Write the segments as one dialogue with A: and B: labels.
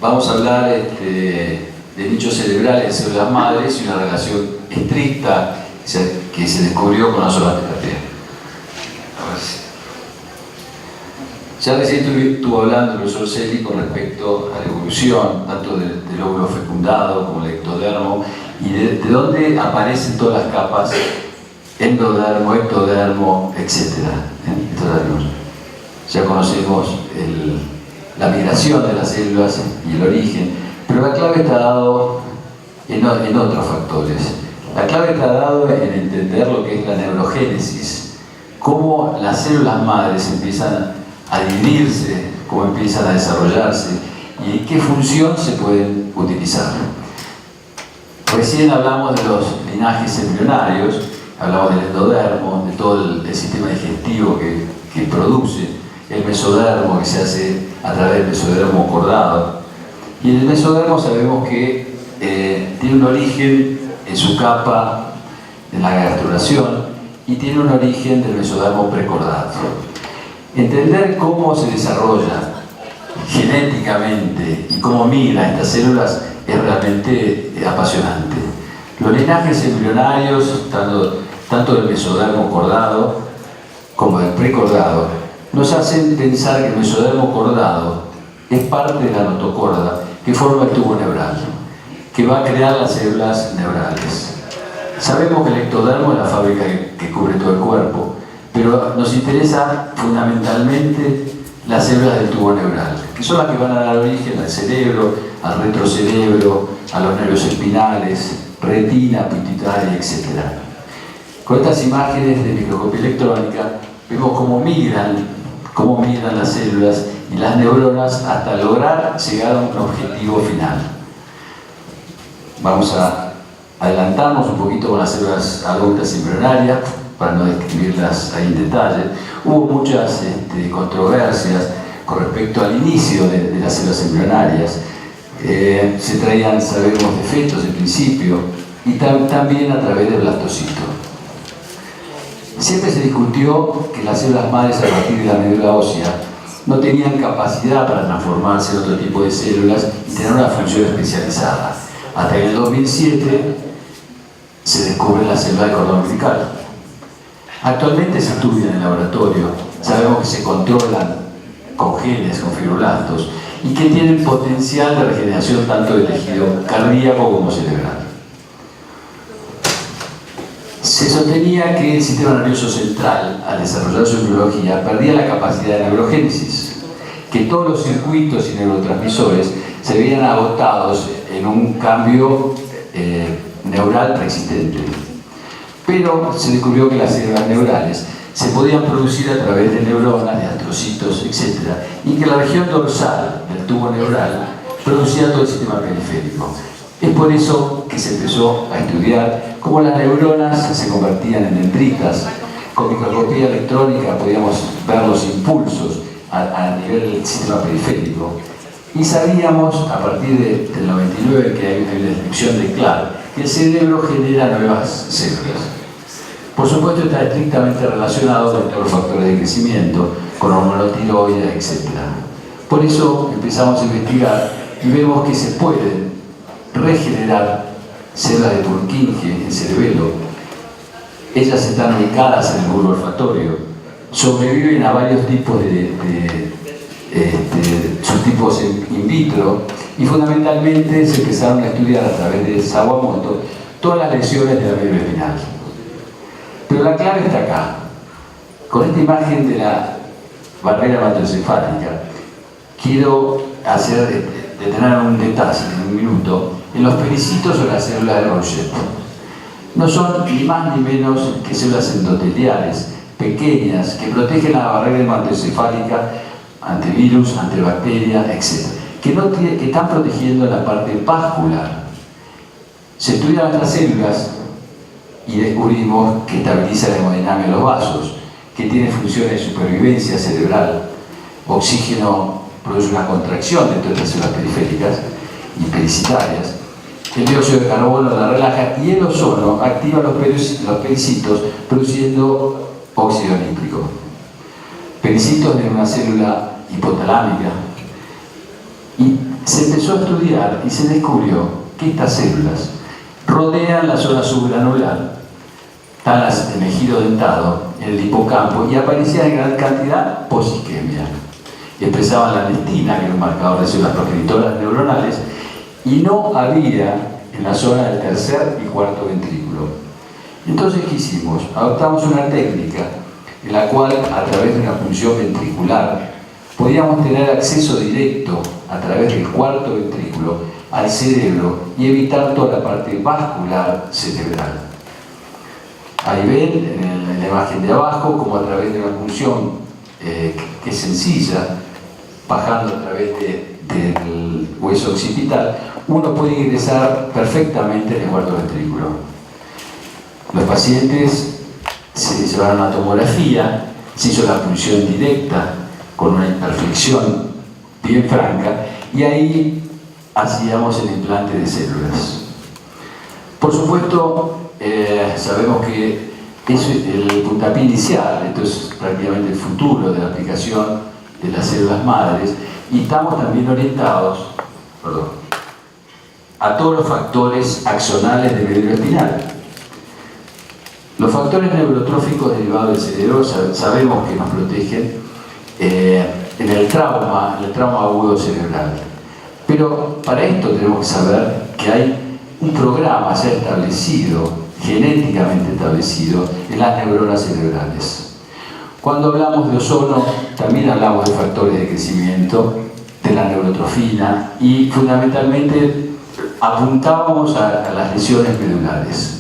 A: vamos a hablar de nichos cerebrales de células madres y una relación estricta que se descubrió con la somatopatía. Ya recién estuvo hablando el profesor Celi con respecto a la evolución, tanto del óvulo fecundado como el ectodermo, y de dónde aparecen todas las capas, endodermo, ectodermo, etc. Ya conocemos la migración de las células y el origen, pero la clave está dado en otros factores. La clave está dado en entender lo que es la neurogénesis, cómo las células madres empiezan a dividirse, cómo empiezan a desarrollarse y en qué función se pueden utilizar. Recién hablamos de los linajes embrionarios, hablamos del endodermo, de todo el sistema digestivo que produce, el mesodermo que se hace a través del mesodermo cordado. Y en el mesodermo sabemos que tiene un origen en su capa de la gastrulación y tiene un origen del mesodermo precordado. Entender cómo se desarrolla genéticamente y cómo migran estas células es realmente apasionante. Los linajes embrionarios, tanto del mesodermo cordado como del precordado, nos hacen pensar que el mesodermo cordado es parte de la notocorda que forma el tubo neural, que va a crear las células neurales. Sabemos que el ectodermo es la fábrica que cubre todo el cuerpo, pero nos interesa fundamentalmente las células del tubo neural, que son las que van a dar origen al cerebro, al retrocerebro, a los nervios espinales, retina, pituitaria, etc. Con estas imágenes de microscopía electrónica vemos cómo migran las células y las neuronas hasta lograr llegar a un objetivo final. Vamos a adelantarnos un poquito con las células adultas embrionarias para no describirlas ahí en detalle. Hubo muchas controversias con respecto al inicio de las células embrionarias. Se traían, sabemos, de fetos en principio y también a través del blastocito. Siempre se discutió que las células madres a partir de la médula ósea no tenían capacidad para transformarse en otro tipo de células y tener una función especializada. Hasta que en el 2007 se descubre la célula de cordón umbilical. Actualmente se estudia en el laboratorio, sabemos que se controlan con genes, con fibroblastos, y que tienen potencial de regeneración tanto de tejido cardíaco como cerebral. Se sostenía que el sistema nervioso central, al desarrollar su embriología, perdía la capacidad de neurogénesis, que todos los circuitos y neurotransmisores se veían agotados en un cambio neural preexistente. Pero se descubrió que las células neurales se podían producir a través de neuronas, de astrocitos, etc. Y que la región dorsal del tubo neural producía todo el sistema periférico. Es por eso que se empezó a estudiar cómo las neuronas se convertían en dendritas. Con microscopía electrónica podíamos ver los impulsos a nivel del sistema periférico. Y sabíamos, a partir del 99, que hay una descripción de Clark, que el cerebro genera nuevas células. Por supuesto, está estrictamente relacionado con todos los factores de crecimiento, con hormonas tiroides, etc. Por eso empezamos a investigar y vemos que se pueden regenerar células de Purkinje en cerebelo. Ellas están ubicadas en el bulbo olfatorio, sobreviven a varios tipos de subtipos in vitro y fundamentalmente se empezaron a estudiar a través de Sawamoto todas las lesiones de la médula espinal. Pero la clave está acá. Con esta imagen de la barrera hematoencefálica quiero detener un detalle en un minuto en los pericitos o las células de Roget. No son ni más ni menos que células endoteliales pequeñas que protegen la barrera hematoencefálica ante virus, ante bacterias, etc. Que están protegiendo la parte vascular. Se estudian estas células y descubrimos que estabiliza la hemodinámica de los vasos, que tiene funciones de supervivencia cerebral. Oxígeno produce una contracción de todas estas células periféricas y pericitarias. El dióxido de carbono la relaja y el ozono activa los pericitos produciendo óxido nítrico. Pericitos de una célula hipotalámica y se empezó a estudiar y se descubrió que estas células rodean la zona subgranular, talas en el giro dentado, en el hipocampo, y aparecían en gran cantidad posisquemia. Expresaban la leptina, que era un marcador de células progenitoras neuronales, y no había en la zona del tercer y cuarto ventrículo. Entonces, ¿qué hicimos? Adoptamos una técnica en la cual, a través de una punción ventricular, podíamos tener acceso directo a través del cuarto ventrículo al cerebro y evitar toda la parte vascular cerebral. Ahí ven en la imagen de abajo como a través de una punción que es sencilla, bajando a través del hueso occipital, uno puede ingresar perfectamente en el cuarto ventrículo. Los pacientes se llevaron a tomografía, se hizo la punción directa con una imperfección bien franca, y ahí hacíamos el implante de células. Por supuesto, sabemos que es el puntapié inicial, esto es prácticamente el futuro de la aplicación de las células madres, y estamos también orientados a todos los factores axonales del médula espinal. Los factores neurotróficos derivados del cerebro sabemos que nos protegen en el trauma agudo cerebral. Pero para esto tenemos que saber que hay un programa ya establecido, genéticamente establecido, en las neuronas cerebrales. Cuando hablamos de ozono, también hablamos de factores de crecimiento, de la neurotrofina, y fundamentalmente apuntábamos a las lesiones medulares.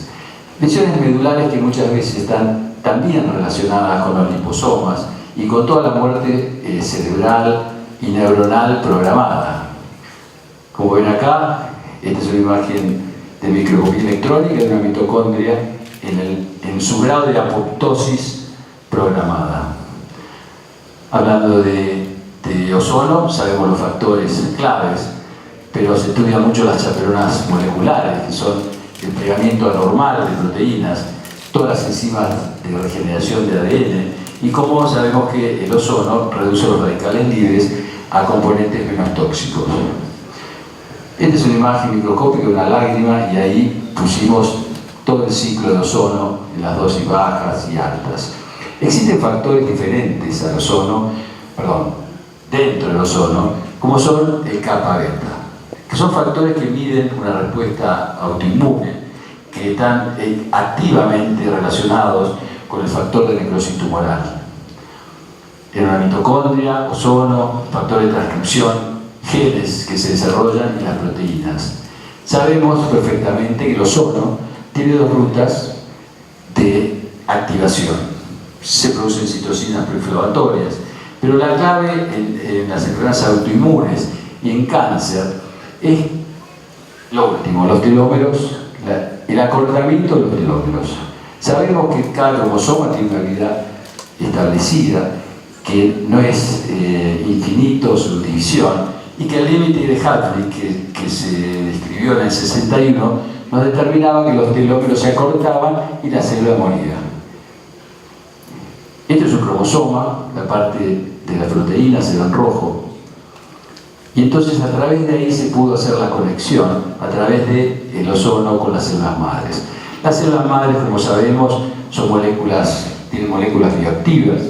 A: Lesiones medulares que muchas veces están también relacionadas con los liposomas y con toda la muerte cerebral y neuronal programada. Como ven acá, esta es una imagen de microscopía electrónica de una mitocondria en su grado de apoptosis programada. Hablando de ozono, sabemos los factores claves, pero se estudian mucho las chaperonas moleculares, que son el plegamiento anormal de proteínas, todas las enzimas de regeneración de ADN, y como sabemos que el ozono reduce los radicales libres a componentes menos tóxicos. Esta es una imagen microscópica de una lágrima, y ahí pusimos todo el ciclo de ozono en las dosis bajas y altas. Existen factores diferentes al ozono, dentro del ozono, como son el kappa beta, que son factores que miden una respuesta autoinmune, que están activamente relacionados con el factor de necrosis tumoral. En una mitocondria, ozono, factor de transcripción, genes que se desarrollan en las proteínas. Sabemos perfectamente que el ozono tiene dos rutas de activación. Se producen citocinas proinflamatorias, pero la clave en las enfermedades autoinmunes y en cáncer es lo último, los telómeros, el acortamiento de los telómeros. Sabemos que cada cromosoma tiene una vida establecida, que no es infinito su división, y que el límite de Hartley, que se describió en el 61, nos determinaba que los telómeros se acortaban y la célula moría. Este es un cromosoma, la parte de la proteína se ve en rojo, y entonces a través de ahí se pudo hacer la conexión, a través del ozono con las células madres. Las células madres, como sabemos, tienen moléculas bioactivas,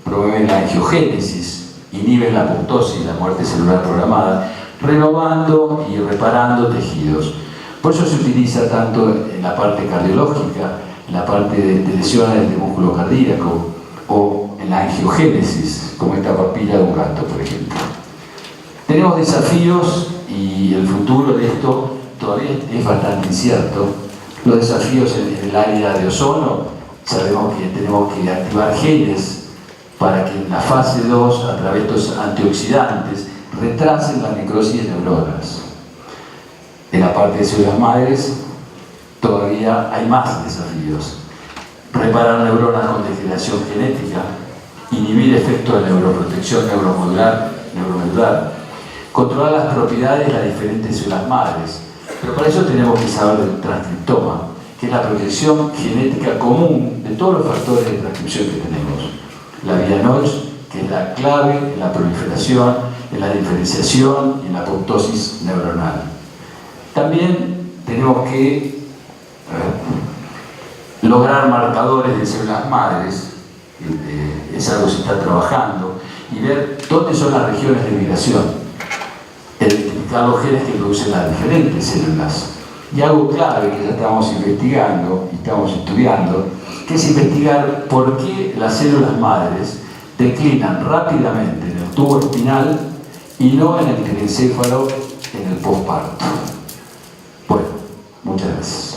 A: promueven la angiogénesis, inhiben la apoptosis, la muerte celular programada, renovando y reparando tejidos. Por eso se utiliza tanto en la parte cardiológica, en la parte de lesiones de músculo cardíaco, o en la angiogénesis, como esta papila de un gato, por ejemplo. Tenemos desafíos, y el futuro de esto todavía es bastante incierto. Los desafíos en el área de ozono, sabemos que tenemos que activar genes para que en la fase 2, a través de estos antioxidantes, retrasen la necrosis de neuronas. En la parte de células madres, todavía hay más desafíos. Reparar neuronas con degeneración genética, inhibir efectos de neuroprotección neuromedular, controlar las propiedades de las diferentes células madres. Pero para eso tenemos que saber del transcriptoma, que es la protección genética común de todos los factores de transcripción que tenemos. La vía Notch que es la clave en la proliferación, en la diferenciación y en la apoptosis neuronal. También tenemos que lograr marcadores de células madres, es algo que se está trabajando, y ver dónde son las regiones de migración, identificar los genes que producen las diferentes células. Y algo clave que ya estamos investigando y estamos estudiando, que es investigar por qué las células madres declinan rápidamente en el tubo espinal y no en el telencéfalo en el posparto. Bueno, muchas gracias.